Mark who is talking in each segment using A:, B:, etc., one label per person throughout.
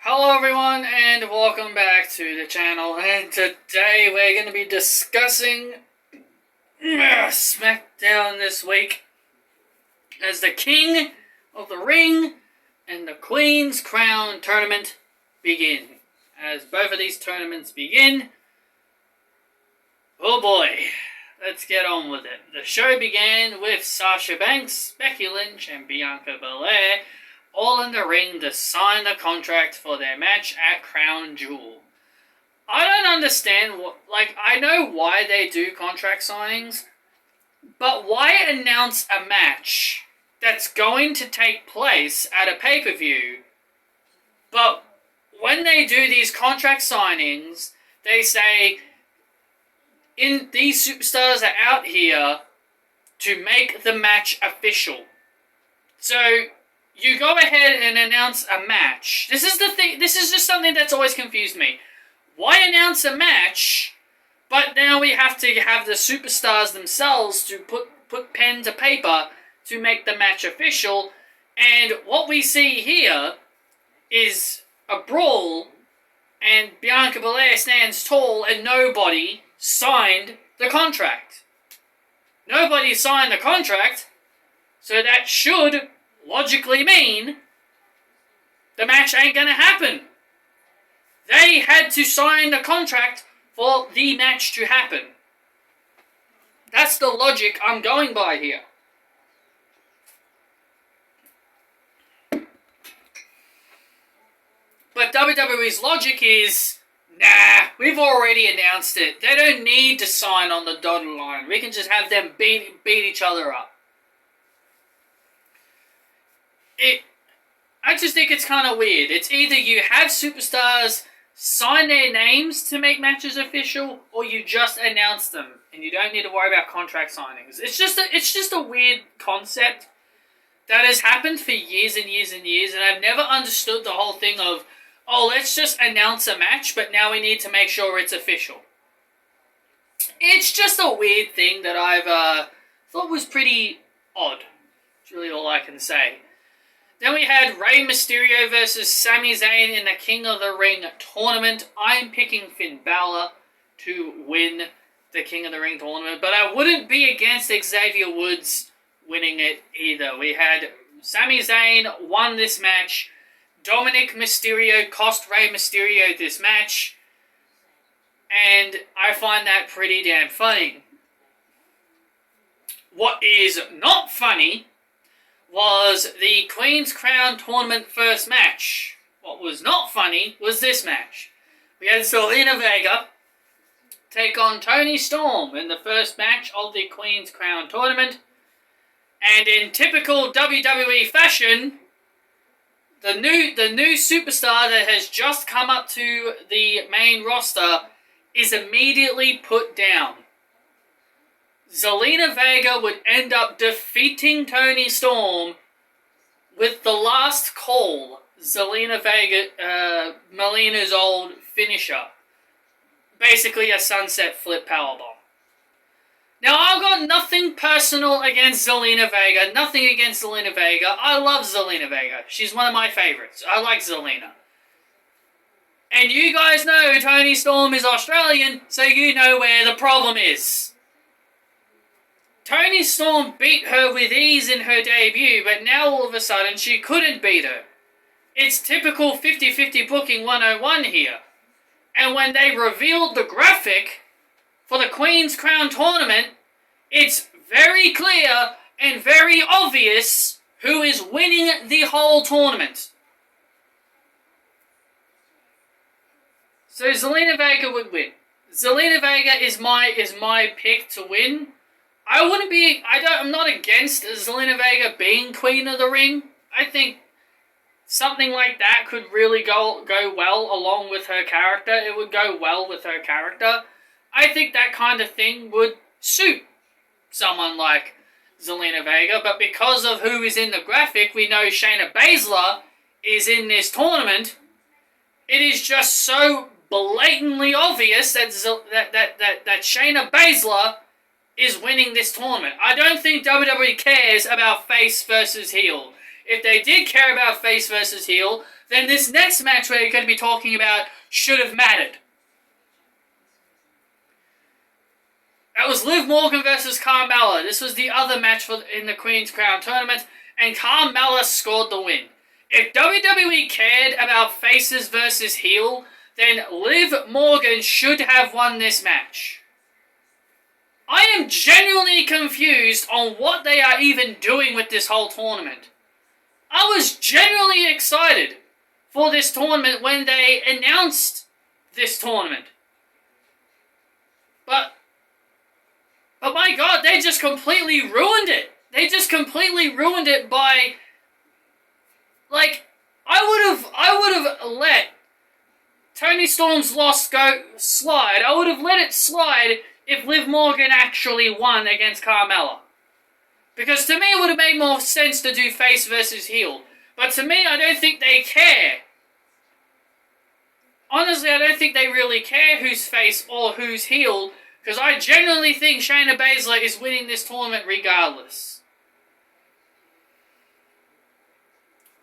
A: Hello everyone and welcome back to the channel, and today we're going to be discussing Smackdown this week as the King of the Ring and the Queen's Crown tournament begin. As both of these tournaments begin, oh boy, let's get on with it. The show began with Sasha Banks, Becky Lynch and Bianca Belair all in the ring to sign the contract for their match at Crown Jewel. I don't understand I know why they do contract signings, but why announce a match that's going to take place at a pay-per-view, but when they do these contract signings, they say, these superstars are out here to make the match official. So, you go ahead and announce a match. This is the thing. This is just something that's always confused me. Why announce a match, but now we have to have the superstars themselves to put pen to paper to make the match official? And what we see here is a brawl, and Bianca Belair stands tall, and nobody signed the contract. Nobody signed the contract, so that should logically mean the match ain't gonna happen. They had to sign the contract for the match to happen. That's the logic I'm going by here. But WWE's logic is, nah, we've already announced it. They don't need to sign on the dotted line. We can just have them beat each other up. I just think it's kind of weird. It's either you have superstars sign their names to make matches official, or you just announce them and you don't need to worry about contract signings. It's just a weird concept that has happened for years and years and years, and I've never understood the whole thing of, oh, let's just announce a match, but now we need to make sure it's official. It's just a weird thing that I've thought was pretty odd. That's really all I can say. Then we had Rey Mysterio versus Sami Zayn in the King of the Ring tournament. I'm picking Finn Balor to win the King of the Ring tournament, but I wouldn't be against Xavier Woods winning it either. We had Sami Zayn won this match. Dominic Mysterio cost Rey Mysterio this match, and I find that pretty damn funny. What is not funny was the Queen's Crown Tournament first match. What was not funny was this match. We had Zelina Vega take on Toni Storm in the first match of the Queen's Crown Tournament. And in typical WWE fashion, the new superstar that has just come up to the main roster is immediately put down. Zelina Vega would end up defeating Toni Storm with the last call, Zelina Vega, Melina's old finisher. Basically a sunset flip powerbomb. Now, I've got nothing personal against Zelina Vega, nothing against Zelina Vega. I love Zelina Vega. She's one of my favorites. I like Zelina. And you guys know Toni Storm is Australian, so you know where the problem is. Toni Storm beat her with ease in her debut, but now all of a sudden she couldn't beat her. It's typical 50-50 booking 101 here. And when they revealed the graphic for the Queen's Crown Tournament, it's very clear and very obvious who is winning the whole tournament. So Zelina Vega would win. Zelina Vega is my pick to win. I'm not against Zelina Vega being Queen of the Ring. I think something like that could really go well along with her character. It would go well with her character. I think that kind of thing would suit someone like Zelina Vega, but because of who is in the graphic, we know Shayna Baszler is in this tournament. It is just so blatantly obvious that Shayna Baszler is winning this tournament. I don't think WWE cares about face versus heel. if they did care about face versus heel, then this next match we're going to be talking about should have mattered. That was Liv Morgan versus Carmelo. This was the other match in the Queen's Crown tournament, and Carmelo scored the win. If WWE cared about faces versus heel, then Liv Morgan should have won this match. I am genuinely confused on what they are even doing with this whole tournament. I was genuinely excited for this tournament when they announced this tournament. But my God, they just completely ruined it. They just completely ruined it by, like, I would have let Toni Storm's loss go slide. I would have let it slide if Liv Morgan actually won against Carmella. Because to me it would have made more sense to do face versus heel. But to me, I don't think they care. Honestly, I don't think they really care who's face or who's heel, because I genuinely think Shayna Baszler is winning this tournament regardless.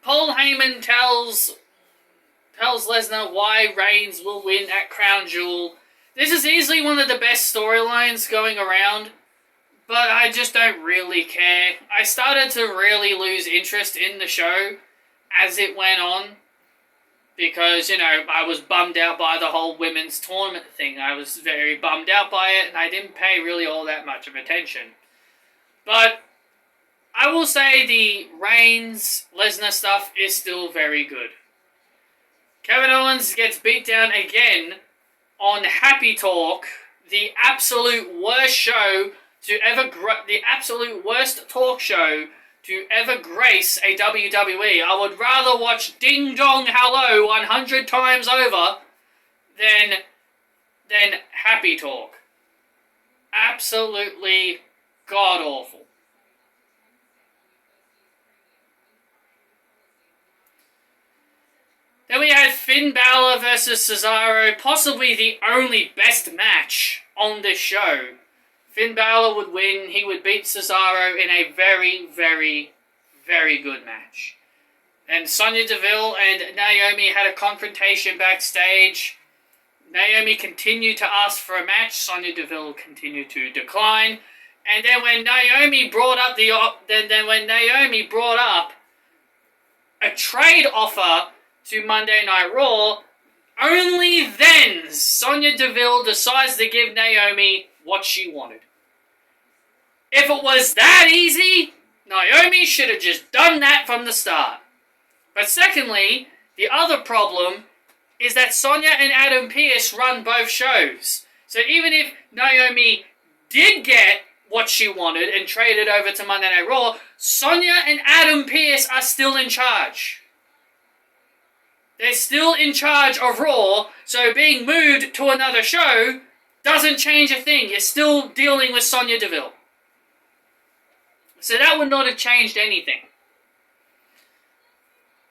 A: Paul Heyman tells Lesnar why Reigns will win at Crown Jewel. This is easily one of the best storylines going around, but I just don't really care. I started to really lose interest in the show as it went on, because, you know, I was bummed out by the whole women's tournament thing. I was very bummed out by it, and I didn't pay really all that much of attention. But I will say the Reigns-Lesnar stuff is still very good. Kevin Owens gets beat down again on Happy Talk, the absolute worst show to ever the absolute worst talk show to ever grace a WWE. I would rather watch Ding Dong Hello 100 times over than Happy Talk. Absolutely god awful. Then we had Finn Balor versus Cesaro, possibly the only best match on this show. Finn Balor would win. He would beat Cesaro in a very, very, very good match. And Sonya Deville and Naomi had a confrontation backstage. Naomi continued to ask for a match. Sonya Deville continued to decline. And then when Naomi brought up a trade offer to Monday Night Raw, only then Sonya Deville decides to give Naomi what she wanted. If it was that easy, Naomi should have just done that from the start. But secondly, the other problem is that Sonya and Adam Pearce run both shows. So even if Naomi did get what she wanted and traded over to Monday Night Raw, Sonya and Adam Pearce are still in charge. They're still in charge of Raw, so being moved to another show doesn't change a thing. You're still dealing with Sonya Deville. So that would not have changed anything.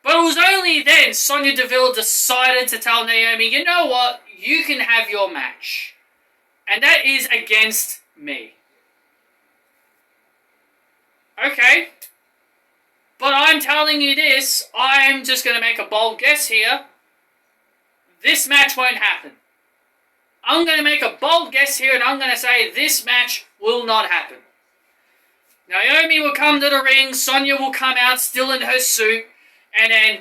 A: But it was only then Sonya Deville decided to tell Naomi, you know what, you can have your match. And that is against me. Okay. But I'm telling you this, I'm just going to make a bold guess here. This match won't happen. I'm going to make a bold guess here, and I'm going to say this match will not happen. Naomi will come to the ring, Sonya will come out still in her suit, and then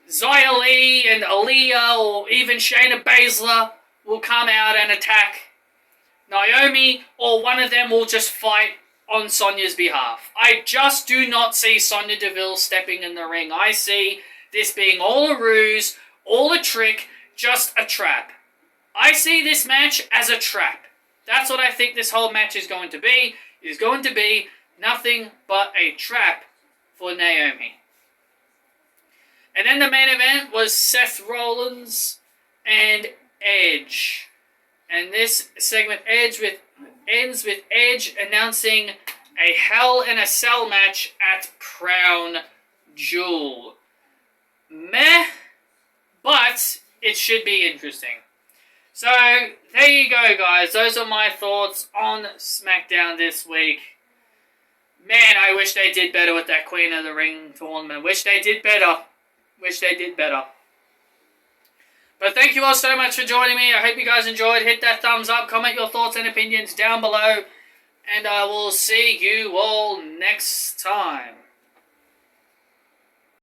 A: Xia Li and Aaliyah or even Shayna Baszler will come out and attack Naomi, or one of them will just fight on Sonya's behalf. I just do not see Sonya Deville stepping in the ring. I see this being all a ruse, all a trick, just a trap. I see this match as a trap. That's what I think this whole match is going to be. It is going to be nothing but a trap for Naomi. And then the main event was Seth Rollins and Edge. And this segment ends with Edge announcing a Hell in a Cell match at Crown Jewel. Meh, but it should be interesting. So, there you go, guys. Those are my thoughts on SmackDown this week. Man, I wish they did better with that Queen of the Ring tournament. Wish they did better. Wish they did better. But thank you all so much for joining me. I hope you guys enjoyed. Hit that thumbs up. Comment your thoughts and opinions down below. And I will see you all next time.